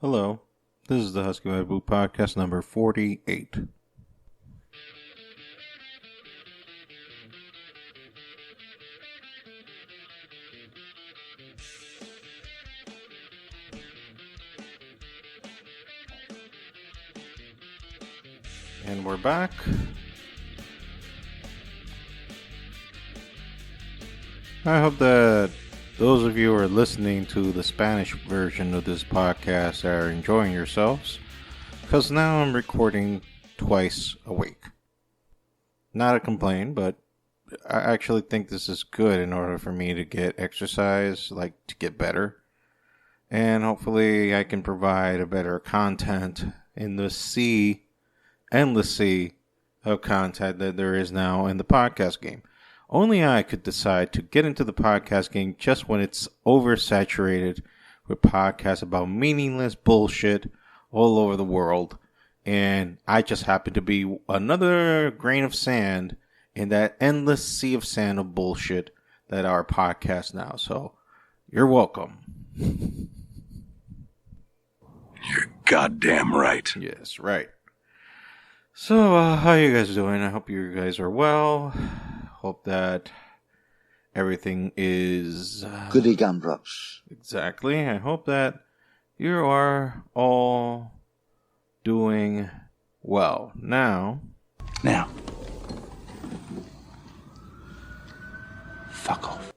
Hello, this is the Husky White Boot Podcast number 48. And we're back. I hope that those of you who are listening to the Spanish version of this podcast are enjoying yourselves, because now I'm recording twice a week. Not a complaint, but I actually think this is good in order for me to get exercise, to get better. And hopefully I can provide a better content in the endless sea of content that there is now in the podcast game. Only I could decide to get into the podcast game just when it's oversaturated with podcasts about meaningless bullshit all over the world. And I just happen to be another grain of sand in that endless sea of sand of bullshit that are podcasts now. So, you're welcome. You're goddamn right. Yes, right. So, how you guys doing? I hope you guys are well. Hope that everything is... goody gumdrops. Exactly. I hope that you are all doing well. Now. Fuck off.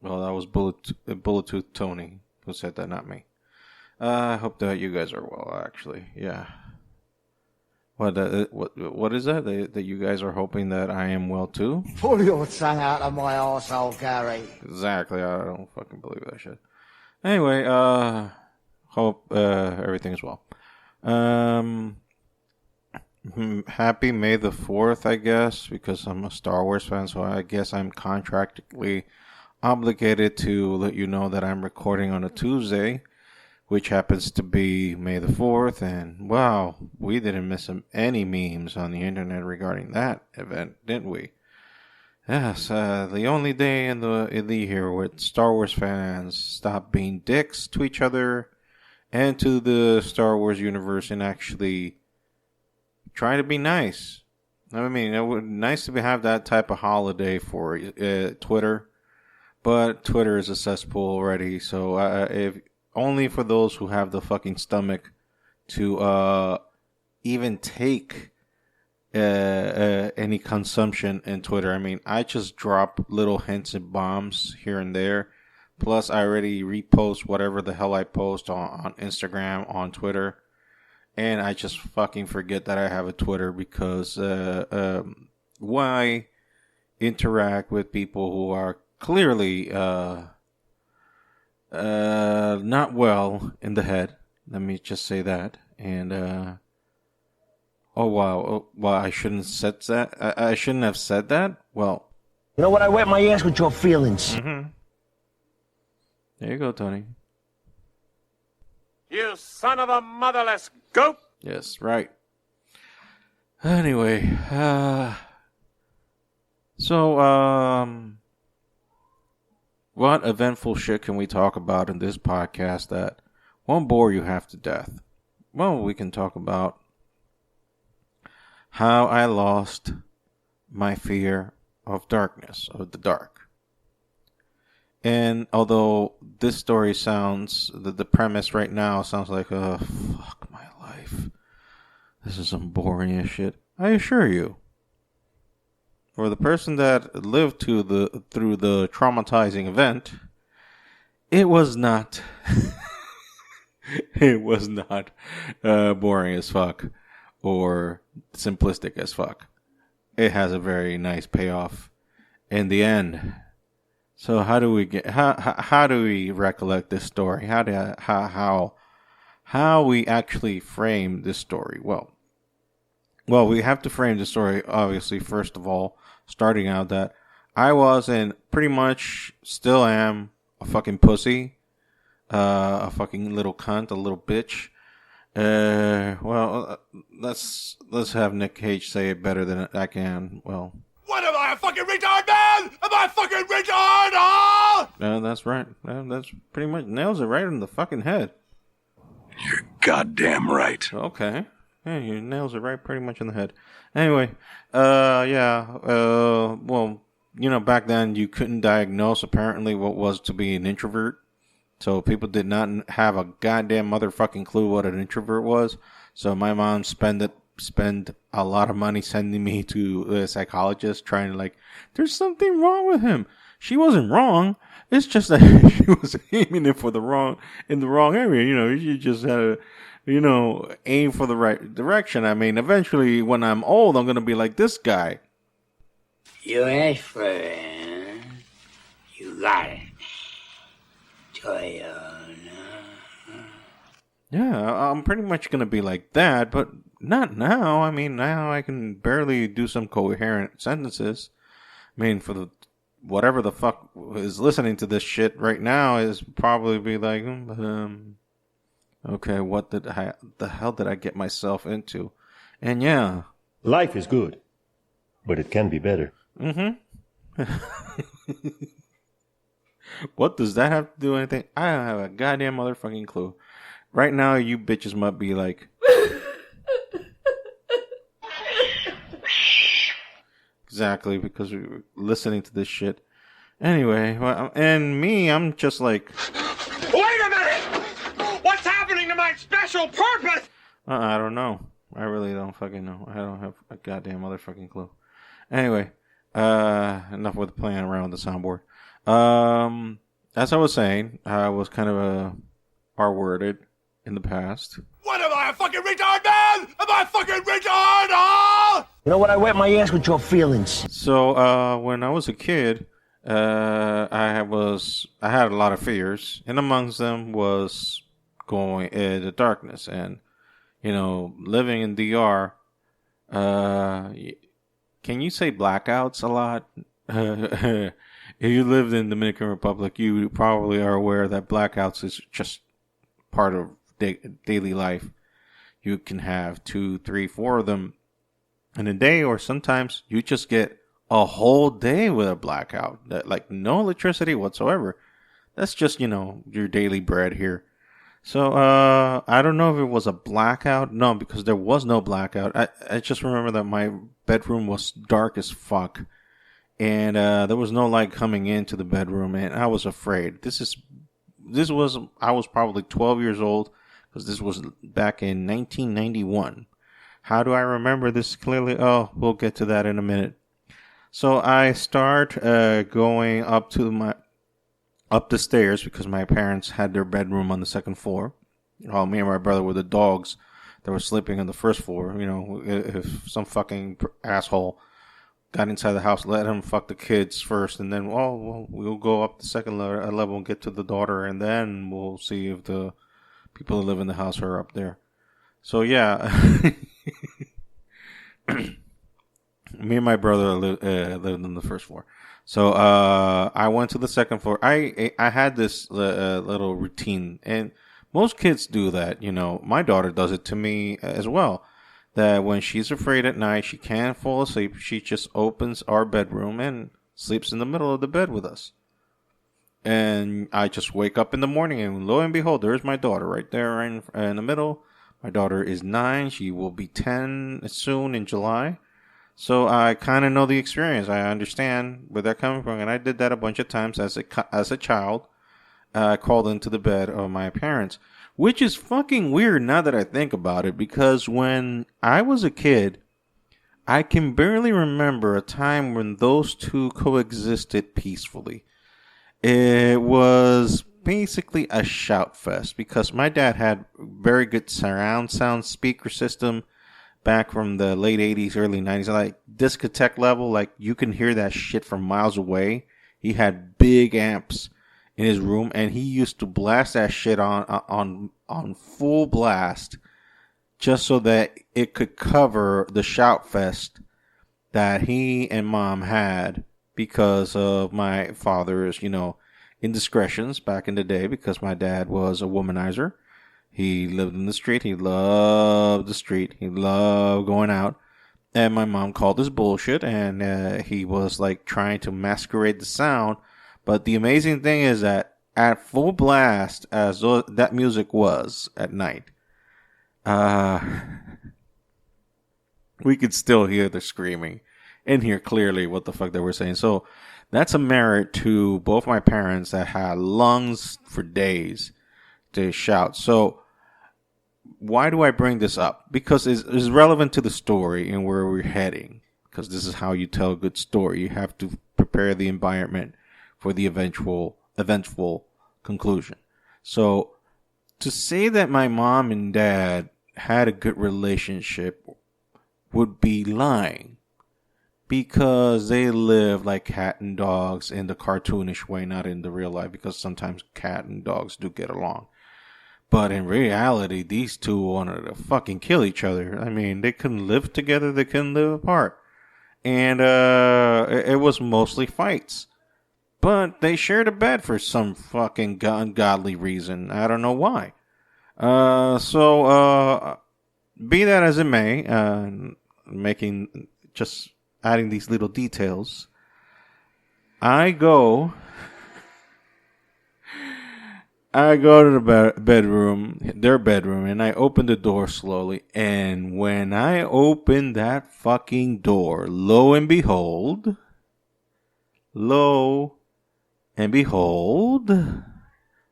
Well, that was Bulletooth Tony who said that, not me. I hope that you guys are well, actually. Yeah. What is that? That you guys are hoping that I am well too? Pull your tongue out of my arsehole, Gary. Exactly. I don't fucking believe that shit. Anyway, hope everything's well. Happy May the 4th, I guess, because I'm a Star Wars fan, so I guess I'm contractually obligated to let you know that I'm recording on a Tuesday, which happens to be May the 4th, and wow, we didn't miss any memes on the internet regarding that event, didn't we? Yes, the only day in the year where Star Wars fans stop being dicks to each other and to the Star Wars universe and actually try to be nice. I mean, it would be nice to have that type of holiday for Twitter, but Twitter is a cesspool already, so if only for those who have the fucking stomach to even take any consumption in Twitter. I mean, I just drop little hints and bombs here and there. Plus, I already repost whatever the hell I post on Instagram, on Twitter. And I just fucking forget that I have a Twitter because why interact with people who are clearly... not well in the head. Let me just say that. And, oh wow. Well, I shouldn't have said that. I shouldn't have said that. Well, you know what? I wet my ass with your feelings. Mm-hmm. There you go, Tony. You son of a motherless goat! Yes, right. Anyway, what eventful shit can we talk about in this podcast that won't bore you half to death? Well, we can talk about how I lost my fear of darkness, of the dark. And although this story sounds, the premise right now sounds like, fuck my life. This is some boring as shit. I assure you, for the person that lived through the traumatizing event, it was not boring as fuck or simplistic as fuck. It has a very nice payoff in the end. So how do we recollect this story? How we actually frame this story? Well, we have to frame the story, obviously, first of all, starting out that I was and pretty much still am a fucking pussy, a fucking little cunt, a little bitch. Let's have Nick Cage say it better than I can. Well, What am I, a fucking retard, man? Am I a fucking retard, huh? that's right. That's pretty much nails it right in the fucking head. You're goddamn right. Okay. Yeah, you nails it right pretty much in the head. Anyway, well, back then you couldn't diagnose apparently what was to be an introvert. So people did not have a goddamn motherfucking clue what an introvert was. So my mom spend a lot of money sending me to a psychologist trying to there's something wrong with him. She wasn't wrong. It's just that she was aiming it in the wrong area. You just had to, aim for the right direction. I mean, eventually when I'm old, I'm going to be like this guy. You asked for it. You got it. Yeah, I'm pretty much going to be like that, but not now. I mean, now I can barely do some coherent sentences. I mean, for whatever the fuck is listening to this shit right now is probably be like, okay, the hell did I get myself into? And yeah. Life is good, but it can be better. Mm-hmm. What does that have to do with anything? I don't have a goddamn motherfucking clue. Right now, you bitches might be like... Exactly, because we're listening to this shit. Anyway, and me, I'm just like... Wait a minute! What's happening to my special purpose? I don't know. I really don't fucking know. I don't have a goddamn motherfucking clue. Anyway, enough with playing around with the soundboard. As I was saying, I was kind of R-worded in the past. What am I, a fucking retard, man? Am I a fucking retard, huh? You know what? I wet my ass with your feelings. So, when I was a kid, I had a lot of fears, and amongst them was going in the darkness, and living in DR. Can you say blackouts a lot? If you lived in Dominican Republic, you probably are aware that blackouts is just part of daily life. You can have 2, 3, 4 of them in a day, or sometimes you just get a whole day with a blackout. Like no electricity whatsoever. That's just, your daily bread here. So, I don't know if it was a blackout. No, because there was no blackout. I just remember that my bedroom was dark as fuck. And there was no light coming into the bedroom, and I was afraid. I was probably 12 years old, because this was back in 1991. How do I remember this clearly? Oh, we'll get to that in a minute. So I start going up the stairs, because my parents had their bedroom on the second floor. While me and my brother were the dogs that were sleeping on the first floor. If some fucking asshole got inside the house, let him fuck the kids first, and then, we'll go up the second level and get to the daughter, and then we'll see if the people that live in the house are up there. So, yeah. Me and my brother lived on the first floor. So, I went to the second floor. I had this little routine, and most kids do that, My daughter does it to me as well. That when she's afraid at night, she can't fall asleep, she just opens our bedroom and sleeps in the middle of the bed with us. And I just wake up in the morning, and lo and behold, there's my daughter right there in the middle. My daughter is 9. She will be 10 soon in July. So I kind of know the experience. I understand where they're coming from. And I did that a bunch of times as a child. I crawled into the bed of my parents. Which is fucking weird now that I think about it, because when I was a kid, I can barely remember a time when those two coexisted peacefully. It was basically a shout fest, because my dad had very good surround sound speaker system back from the late 80s, early 90s, like discotheque level, like you can hear that shit from miles away. He had big amps in his room, and he used to blast that shit on full blast, just so that it could cover the shout fest that he and mom had because of my father's, indiscretions back in the day, because my dad was a womanizer. He lived in the street. He loved the street. He loved going out. And my mom called this bullshit, and he was like trying to masquerade the sound. But the amazing thing is that at full blast as that music was at night, we could still hear the screaming and hear clearly what the fuck they were saying. So that's a merit to both my parents that had lungs for days to shout. So why do I bring this up? Because it's relevant to the story and where we're heading. Because this is how you tell a good story. You have to prepare the environment for the eventful conclusion. So to say that my mom and dad had a good relationship would be lying, because they live like cat and dogs in the cartoonish way, not in the real life, because sometimes cat and dogs do get along. But in reality, these two wanted to fucking kill each other. I mean, they couldn't live together, they couldn't live apart. And it was mostly fights. But they shared a bed for some fucking ungodly reason. I don't know why. So be that as it may, adding these little details, I go to the their bedroom, and I open the door slowly. And when I open that fucking door, lo and behold,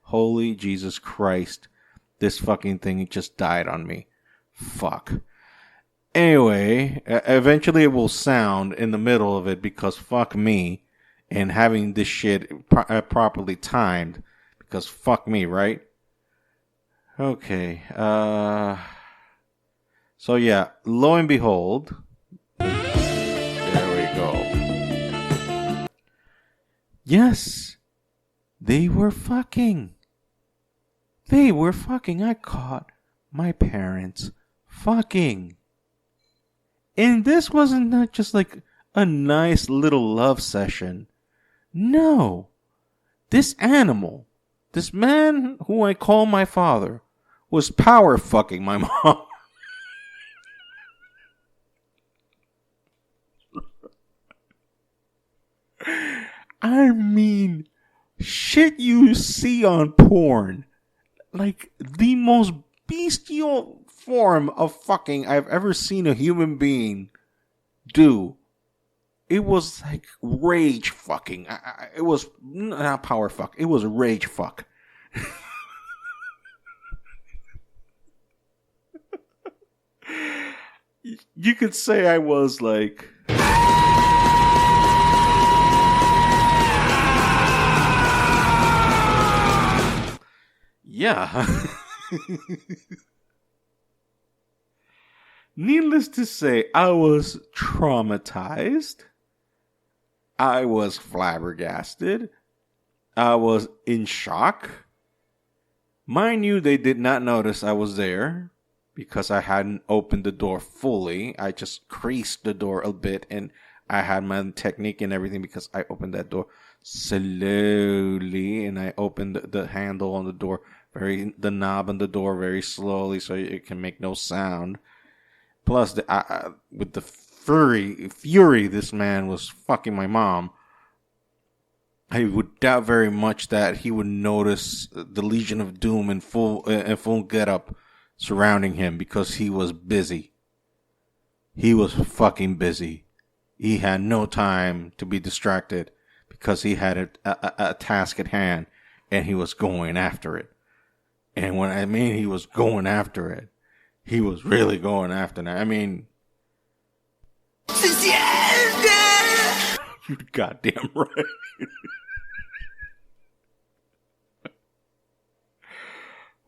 holy Jesus Christ, this fucking thing just died on me. Fuck. Anyway, eventually it will sound in the middle of it, because fuck me, and having this shit properly timed, because fuck me, right? Okay, so yeah, lo and behold, there we go. Yes, they were fucking. I caught my parents fucking. And this wasn't not just like a nice little love session. No. This animal, this man who I call my father, was power fucking my mom. I mean, shit you see on porn. Like, the most bestial form of fucking I've ever seen a human being do. It was like rage fucking. It was not power fuck. It was rage fuck. You could say I was like... Yeah. Needless to say, I was traumatized. I was flabbergasted. I was in shock. Mind you, they did not notice I was there because I hadn't opened the door fully. I just creased the door a bit, and I had my technique and everything because I opened that door slowly, and I opened the handle on the door, the knob on the door very slowly so it can make no sound. Plus, with the fury this man was fucking my mom, I would doubt very much that he would notice the Legion of Doom in full getup surrounding him, because he was busy. He was fucking busy. He had no time to be distracted because he had a task at hand, and he was going after it. And when I mean he was going after it, he was really going after it. I mean, you're goddamn right.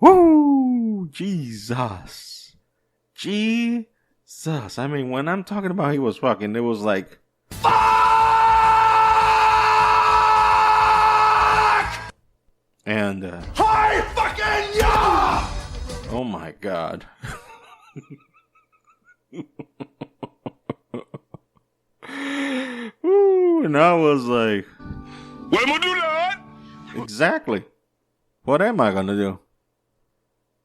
Woo! Jesus. I mean, when I'm talking about he was fucking, it was like... Fuck! And, Hi fucking ya! Oh my God. Ooh, and I was like... What am I do that? Exactly. What am I gonna do?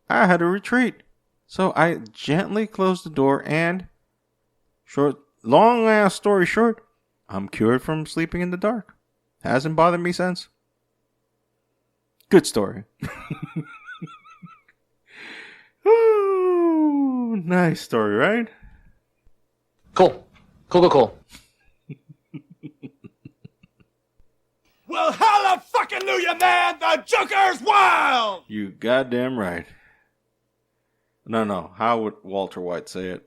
I had to retreat. So I gently closed the door, and long ass story short, I'm cured from sleeping in the dark. Hasn't bothered me since. Good story. Ooh, nice story, right? Cool. Cool. Well, hallelujah, man! The Joker's wild! You goddamn right. No. How would Walter White say it?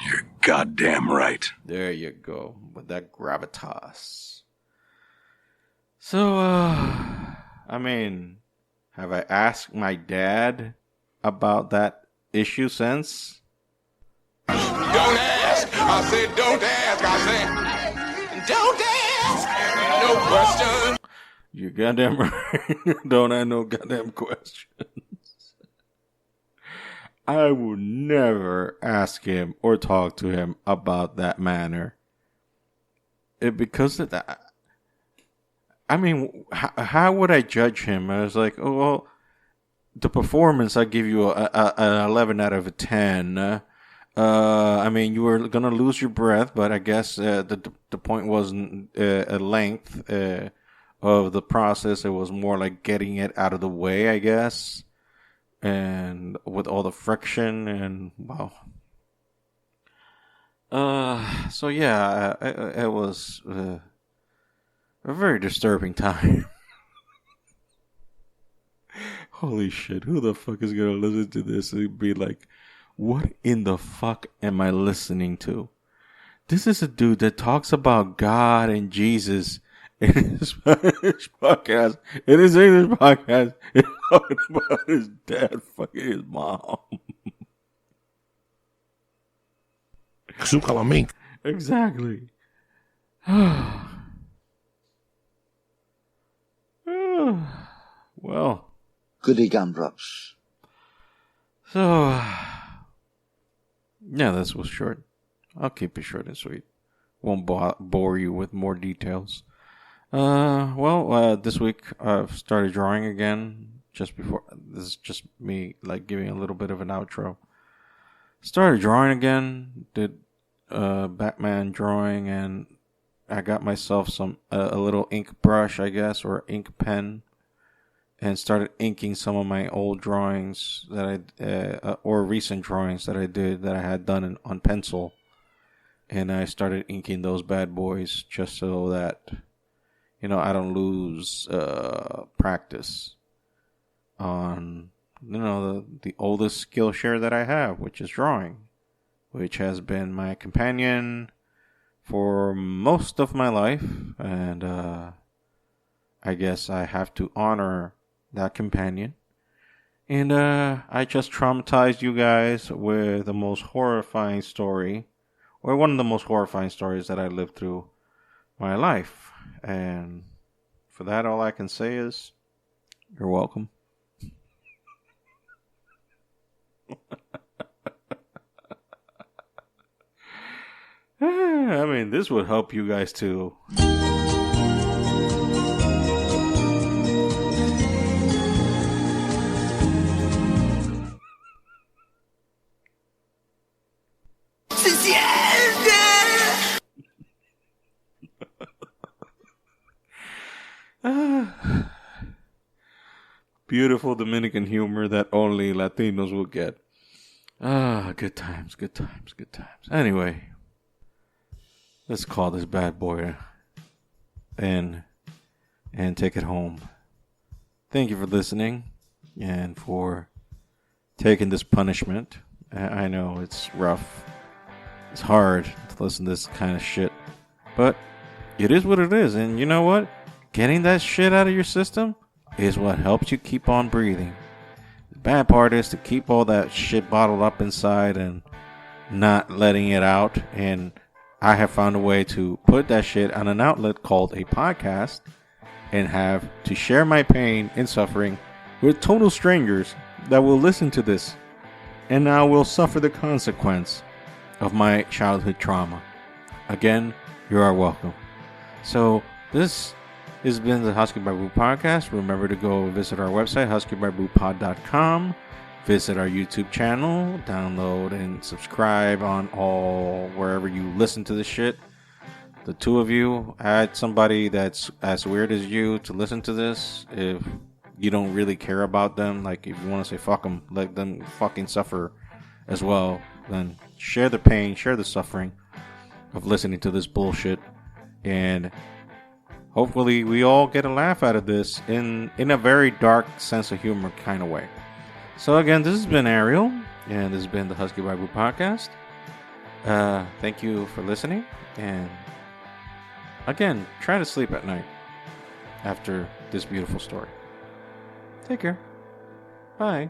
You're goddamn right. There you go. With that gravitas. So, I mean, have I asked my dad about that issue since? Don't ask! I said don't ask! I said don't ask! No question! You goddamn right. Don't have no goddamn questions. I would never ask him or talk to him about that manner. Because of that. I mean, how would I judge him? I was like, oh, well, the performance, I give you an 11 out of a 10. I mean, you were going to lose your breath, but I guess the point wasn't a length of the process. It was more like getting it out of the way, I guess. And with all the friction and, wow. So yeah, it was a very disturbing time. Holy shit, who the fuck is gonna listen to this and be like, what in the fuck am I listening to? This is a dude that talks about God and Jesus in his Spanish podcast. In his English podcast, he's talking about his dad fucking his mom. Link. Exactly. Well. Goody gumdrops. So, yeah, this was short. I'll keep it short and sweet. Won't bore you with more details. This week I've started drawing again. Just before, this is just me like giving a little bit of an outro. Started drawing again. Did Batman drawing, and I got myself a little ink brush, I guess, or ink pen, and started inking some of my old drawings that or recent drawings that I did that I had done on pencil, and I started inking those bad boys just so that, you know, I don't lose practice on, you know, the oldest skill share that I have, which is drawing, which has been my companion for most of my life, and I guess I have to honor that companion. And I just traumatized you guys with the most horrifying story, or one of the most horrifying stories that I lived through my life. And for that, all I can say is, you're welcome. I mean, this would help you guys too. Beautiful Dominican humor that only Latinos will get. Good times. Anyway, let's call this bad boy in and take it home. Thank you for listening and for taking this punishment. I know it's rough. It's hard to listen to this kind of shit, but it is what it is. And you know what? Getting that shit out of your system is what helps you keep on breathing. The bad part is to keep all that shit bottled up inside and not letting it out. And I have found a way to put that shit on an outlet called a podcast and have to share my pain and suffering with total strangers that will listen to this and now will suffer the consequence of my childhood trauma. Again, you are welcome. So this has been the Husky by Boo podcast. Remember to go visit our website, huskybyboopod.com. Visit our YouTube channel, download and subscribe on all wherever you listen to this shit. The two of you, add somebody that's as weird as you to listen to this. If you don't really care about them, like if you want to say fuck them, let them fucking suffer as well, then share the pain, share the suffering of listening to this bullshit, and hopefully we all get a laugh out of this in a very dark sense of humor kind of way. So again, this has been Ariel, and this has been the Husky Bible Podcast. Thank you for listening, and again, try to sleep at night after this beautiful story. Take care. Bye.